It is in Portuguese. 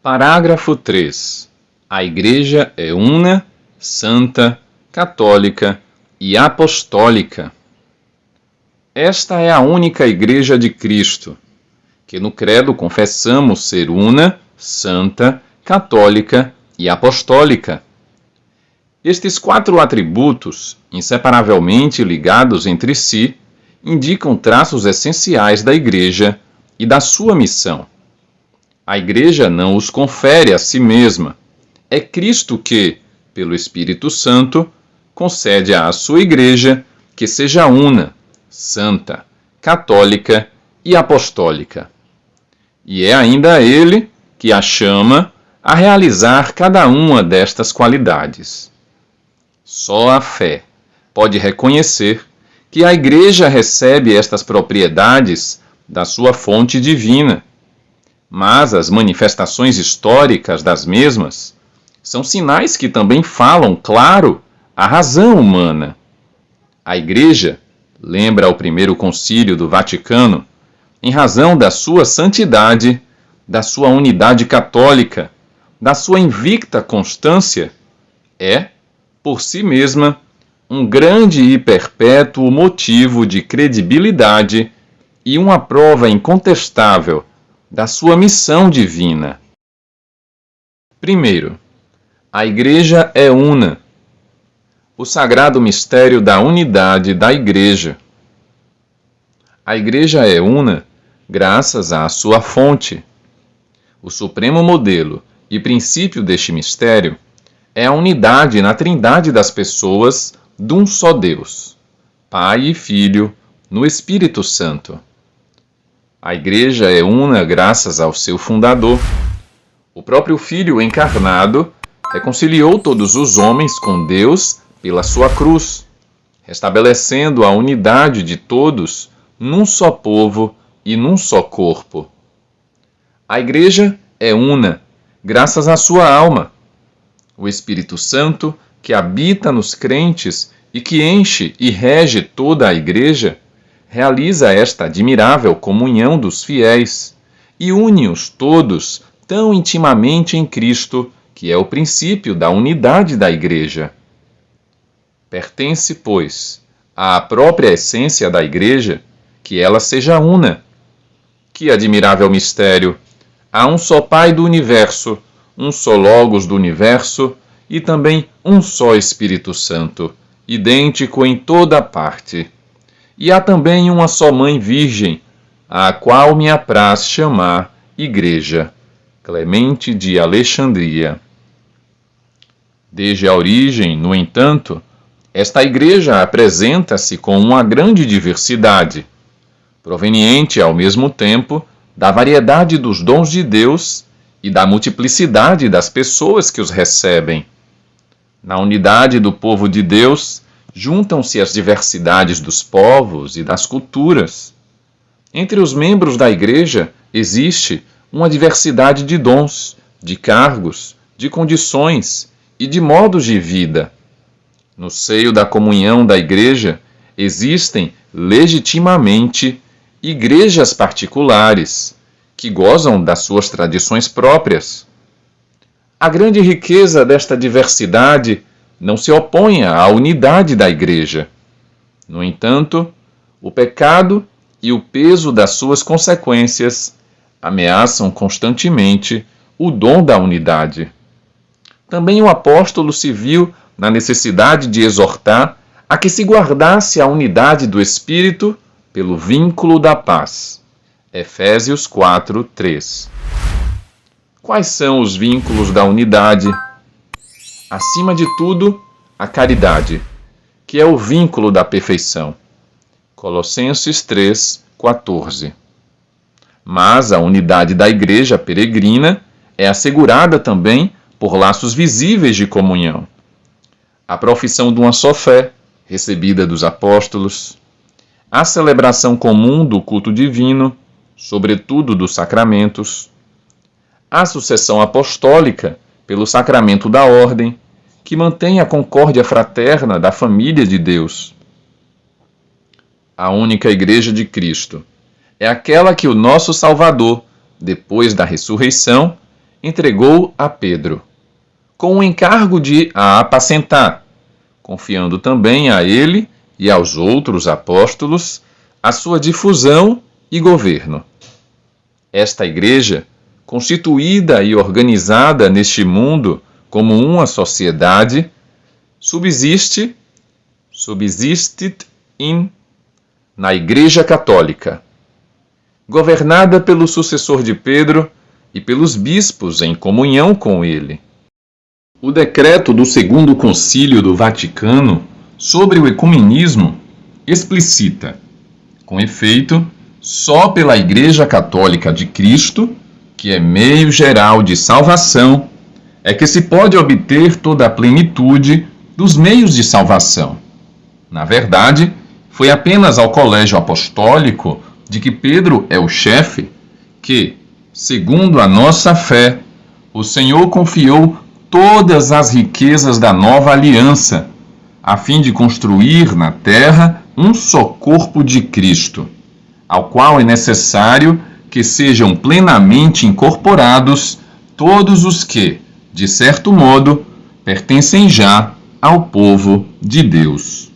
Parágrafo 3. A Igreja é una, santa, católica e apostólica. Esta é a única Igreja de Cristo, que no credo confessamos ser una, santa, católica e apostólica. Estes 4 atributos, inseparavelmente ligados entre si, indicam traços essenciais da Igreja e da sua missão. A Igreja não os confere a si mesma. É Cristo que, pelo Espírito Santo, concede à sua Igreja que seja una, santa, católica e apostólica. E é ainda Ele que a chama a realizar cada uma destas qualidades. Só a fé pode reconhecer que a Igreja recebe estas propriedades da sua fonte divina, mas as manifestações históricas das mesmas são sinais que também falam, claro, a razão humana. A Igreja, lembra o Primeiro Concílio do Vaticano, em razão da sua santidade, da sua unidade católica, da sua invicta constância, é, por si mesma, um grande e perpétuo motivo de credibilidade e uma prova incontestável da sua missão divina. Primeiro, a Igreja é una. O sagrado mistério da unidade da Igreja. A Igreja é una graças à sua fonte. O supremo modelo e princípio deste mistério é a unidade na trindade das pessoas de um só Deus, Pai e Filho, no Espírito Santo. A Igreja é una graças ao seu fundador. O próprio Filho encarnado reconciliou todos os homens com Deus pela sua cruz, restabelecendo a unidade de todos num só povo e num só corpo. A Igreja é una graças à sua alma. O Espírito Santo, que habita nos crentes e que enche e rege toda a Igreja, realiza esta admirável comunhão dos fiéis e une-os todos tão intimamente em Cristo, que é o princípio da unidade da Igreja. Pertence, pois, à própria essência da Igreja que ela seja una. Que admirável mistério! Há um só Pai do universo, um só Logos do universo e também um só Espírito Santo, idêntico em toda parte. E há também uma só Mãe Virgem, a qual me apraz chamar Igreja. Clemente de Alexandria. Desde a origem, no entanto, esta Igreja apresenta-se com uma grande diversidade, proveniente ao mesmo tempo da variedade dos dons de Deus e da multiplicidade das pessoas que os recebem. Na unidade do povo de Deus, juntam-se as diversidades dos povos e das culturas. Entre os membros da Igreja existe uma diversidade de dons, de cargos, de condições e de modos de vida. No seio da comunhão da Igreja existem legitimamente igrejas particulares, que gozam das suas tradições próprias. A grande riqueza desta diversidade não se opõe à unidade da Igreja. No entanto, o pecado e o peso das suas consequências ameaçam constantemente o dom da unidade. Também o apóstolo se viu na necessidade de exortar a que se guardasse a unidade do Espírito pelo vínculo da paz. Efésios 4:3. Quais são os vínculos da unidade? Acima de tudo, a caridade, que é o vínculo da perfeição. Colossenses 3:14. Mas a unidade da Igreja peregrina é assegurada também por laços visíveis de comunhão. A profissão de uma só fé, recebida dos apóstolos, a celebração comum do culto divino, sobretudo dos sacramentos, a sucessão apostólica pelo sacramento da ordem, que mantém a concórdia fraterna da família de Deus. A única Igreja de Cristo é aquela que o nosso Salvador, depois da ressurreição, entregou a Pedro, com o encargo de a apacentar, confiando também a ele e aos outros apóstolos a sua difusão e governo. Esta igreja, constituída e organizada neste mundo como uma sociedade, subsistit na Igreja Católica, governada pelo sucessor de Pedro e pelos bispos em comunhão com ele. O decreto do Segundo Concílio do Vaticano sobre o ecumenismo explicita, com efeito, só pela Igreja Católica de Cristo, que é meio geral de salvação, é que se pode obter toda a plenitude dos meios de salvação. Na verdade, foi apenas ao colégio apostólico de que Pedro é o chefe que, segundo a nossa fé, o Senhor confiou todas as riquezas da nova aliança, a fim de construir na terra um só corpo de Cristo, ao qual é necessário que sejam plenamente incorporados todos os que, de certo modo, pertencem já ao povo de Deus.